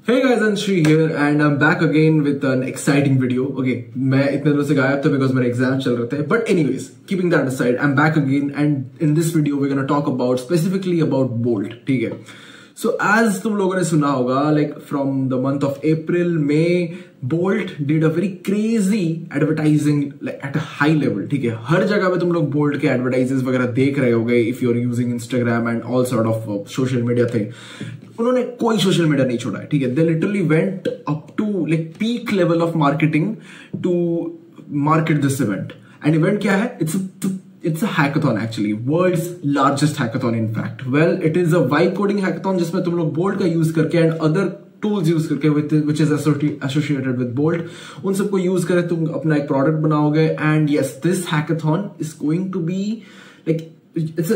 Hey guys, Anshri here and I'm back again with an exciting video. Okay, मैं इतने दिनों से गायब था because मेरे एग्जाम चल रहे थे. But anyways, keeping that aside, I'm back again and in this video we're gonna talk about specifically about Bolt. ठीक है? So as तुम लोगों ने सुना होगा, like from the month of April, May, Bolt did a very crazy advertising like at a high level. ठीक है? हर जगह पे तुम लोग Bolt के advertises वगैरह देख रहे होगे if you're using Instagram and all sort of social media thing. उन्होंने कोई सोशल मीडिया नहीं छोड़ा है. ठीक है? They literally went up to like peak level of marketing to market this event. And event क्या है? It's a hackathon actually, world's largest hackathon in fact. Well, it is a vibe coding hackathon जिसमें तुम लोग Bolt का use करके and other tools use करके which is associated with Bolt, उन सबको यूज करके तुम अपना एक प्रोडक्ट बनाओगे. And yes, this hackathon is going to be like it's a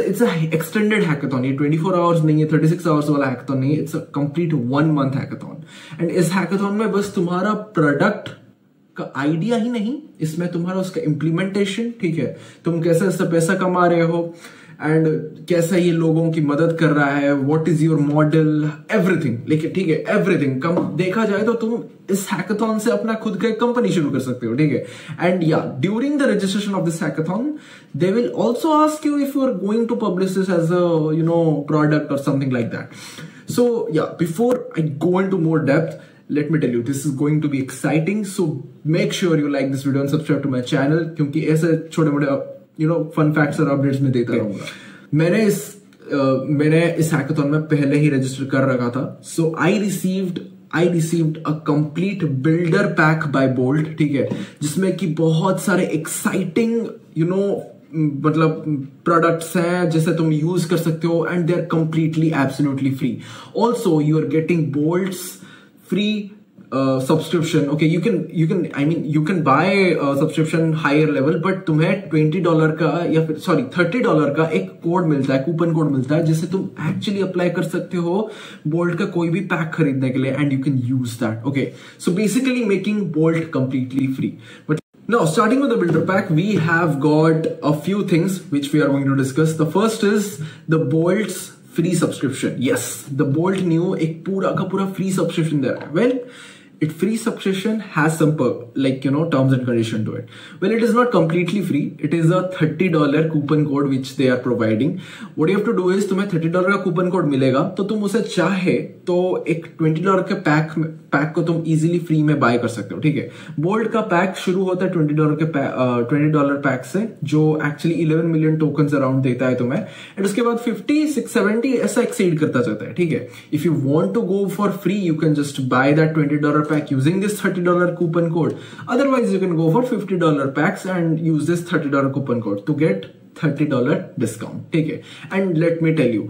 extended hackathon. ये 24 hours नहीं है, 36 hours वाला hackathon नहीं है. It's a complete 1 month hackathon. And इस hackathon में बस तुम्हारा प्रोडक्ट का आइडिया ही नहीं, इसमें तुम्हारा उसका इम्प्लीमेंटेशन, ठीक है, तुम कैसे इससे पैसा कमा रहे हो एंड कैसा ये लोगों की मदद कर रहा है, what is your model, everything. लेकिन ठीक है, एवरीथिंग कम देखा जाए तो तुम इस हैकाथन से अपना खुद का कंपनी शुरू कर सकते हो. ठीक है? And yeah during the registration of this hackathon they will also ask you if you are going to publish this as a product और something like that. So yeah before I go into more depth, let me tell you, this is going to be exciting. So make sure you like this video and subscribe to my channel, क्योंकि ऐसे छोटे मोटे fun facts और updates में देता रहूंगा. मैंने इस हैकाथन में पहले ही रजिस्टर कर रखा था. So I received a complete builder pack by Bolt. ठीक है? जिसमें कि बहुत सारे exciting मतलब प्रोडक्ट्स हैं जिसे तुम यूज कर सकते हो and they are completely absolutely free. Also you are getting Bolt's free subscription. Okay, you can buy a subscription higher level, but तुम्हें $20 का या फिर $30 का एक कोड मिलता है, कूपन कोड मिलता है, जिससे तुम एक्चुअली अप्लाई कर सकते हो Bolt का कोई भी पैक खरीदने के लिए and you can use that. Okay, so basically making Bolt completely free. But now, starting with the builder pack, we have got a few things which we are going to discuss. The first is the Bolt's free subscription. Yes, the Bolt new एक पूरा का पूरा free subscription there. Well, it free subscription has some terms and condition to it. Well, it is not completely free. It is a $30 coupon code which they are providing. What you have to do is तुम्हें $30 का coupon code मिलेगा, तो तुम उसे चाहे तो एक $20 के पैक को तुम इजीली फ्री में बाय कर सकते हो. ठीक है? बोल्ट का पैक शुरू होता है $20 पैक से, जो एक्चुअली 11 मिलियन टोकन्स अराउंड देता है तुम्हें, एंड उसके बाद 50, 60, 70 ऐसा एक्सीड करता जाता है. ठीक है? If you want to go for free, you can just buy that $20 pack using this $30 coupon code. Otherwise, you can go for $50 packs and use this $30 coupon code to get $30 discount. ठीक है? And let me tell you,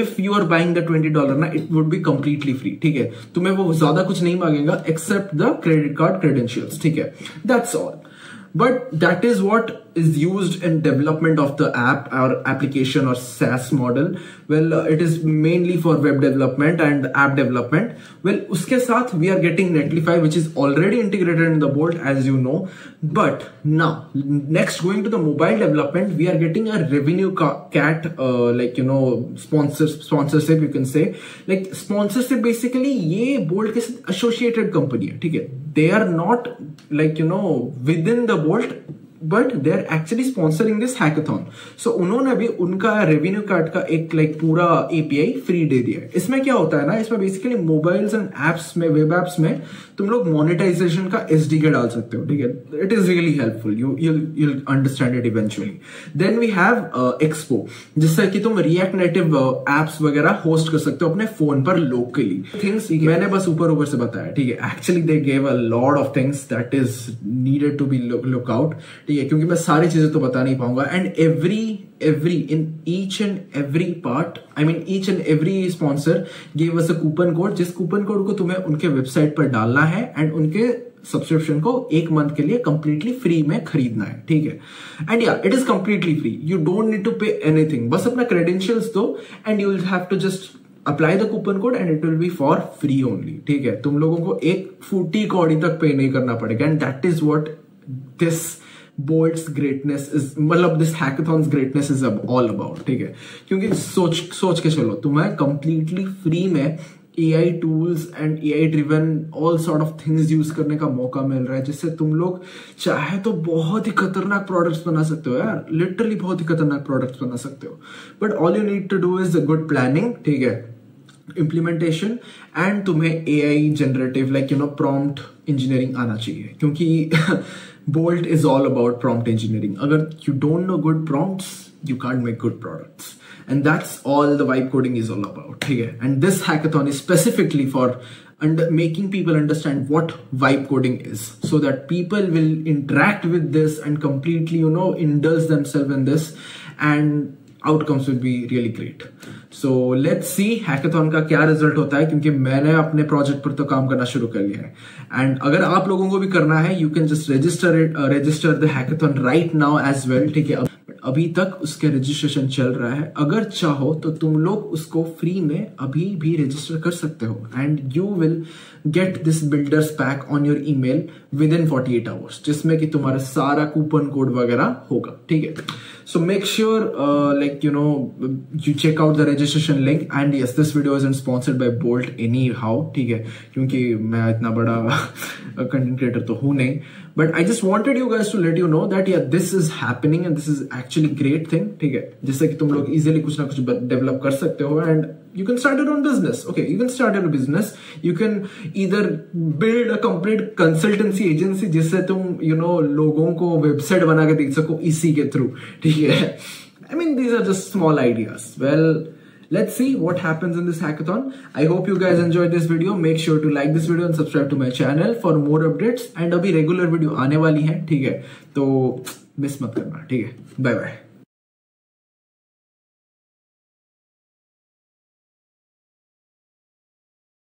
if you are buying the $20 ना, it would be completely free. ठीक है? तुम्हें वो ज्यादा कुछ नहीं मांगेगा except the credit card credentials. ठीक है? That's all. But that is what is used in development of the app or application or SaaS model. Well, it is mainly for web development and app development. Well, उसके साथ we are getting Netlify, which is already integrated in the Bolt, as you know. But now, next going to the mobile development, we are getting a revenue cat, sponsorship, you can say. Like sponsorship basically ये Bolt के साथ associated company है. ठीक है? They are not within the Bolt, but they are actually sponsoring this hackathon. So उन्होंने भी उनका revenue card का एक पूरा API फ्री दे दिया है. इसमें क्या होता है ना, इसमें बेसिकली मोबाइल्स एंड एप्स में, वेब एप्स में तुम लोग मोनेटाइजेशन का SDK डाल सकते हो. ठीक है? It is really helpful. you'll understand it eventually. Then we have Expo, जिससे कि तुम रिएक्ट नेटिव एप्स वगैरह होस्ट कर सकते हो अपने फोन पर लोकली. थिंग्स मैंने बस ऊपर से बताया. ठीक है? Actually they gave a lot of things that is needed to be look out. ठीक है? क्योंकि मैं सारी चीजें तो बता नहीं पाऊंगा. And each and every sponsor gave us a coupon code, जिस कूपन कोड को तुम्हें उनके वेबसाइट पर डालना है एंड उनके सब्सक्रिप्शन को 1 मंथ के लिए कंप्लीटली फ्री में खरीदना है. ठीक है? And yeah it is completely free. You don't need to pay anything. बस अपना क्रेडेंशियल्स दो and you will have to just apply the coupon code and it will be for free only. ठीक है? तुम लोगों को एक फूटी कौड़ी तक पे नहीं करना पड़ेगा. And that is what this Bolt's greatness is, मतलब this hackathon's greatness is all about. ठीक है? क्योंकि सोच के चलो, तुम्हें completely free में AI tools and AI driven all sort of things use करने का मौका मिल रहा है, जिससे तुम लोग चाहे तो बहुत ही खतरनाक प्रोडक्ट्स बना सकते हो यार, लिटरली बहुत ही खतरनाक प्रोडक्ट्स बना सकते हो। But all you need to do is good planning, ठीक है, इम्प्लीमेंटेशन, एंड तुम्हें AI generative like prompt engineering आना चाहिए, क्योंकि Bolt is all about prompt engineering. अगर you don't know good prompts, you can't make good products. And that's all the vibe coding is all about. ठीक है? And this hackathon is specifically for making people understand what vibe coding is, so that people will interact with this and completely, indulge themselves in this, and outcomes will be really great. So let's see hackathon का क्या result होता है, क्योंकि मैंने अपने project पर तो काम करना शुरू कर लिया है। एंड अगर आप लोगों को भी करना है, you can just register the hackathon right now as well, ठीक है। अभी तक उसके रजिस्ट्रेशन चल रहा है, अगर चाहो तो तुम लोग उसको फ्री में अभी भी रजिस्टर कर सकते हो, and you will get this builders pack on your email with in 48 hours, जिसमें कि तुम्हारा सारा कूपन कोड वगैरह होगा, ठीक है। So make sure you check out the registration link, and yes, this video isn't sponsored by Bolt anyhow, ठीक है, क्योंकि मैं इतना बड़ा content creator तो हूँ नहीं, but I just wanted you guys to let you know that yeah, this is happening and this is actually great thing, ठीक है, जिससे कि तुम लोग easily कुछ ना कुछ develop कर सकते हो, and you can start your own business. Okay, you can start your business. You can either build a complete consultancy agency जिससे तुम लोगों को वेबसाइट बना के दे सको इसी के थ्रू, ठीक है। I mean, these are just small ideas. Well, let's see what happens in this hackathon. I hope you guys enjoyed this video. Make sure to like this video and subscribe to my channel for more updates. And अभी regular video आने वाली है, ठीक है, तो miss मत करना, ठीक है। Bye bye.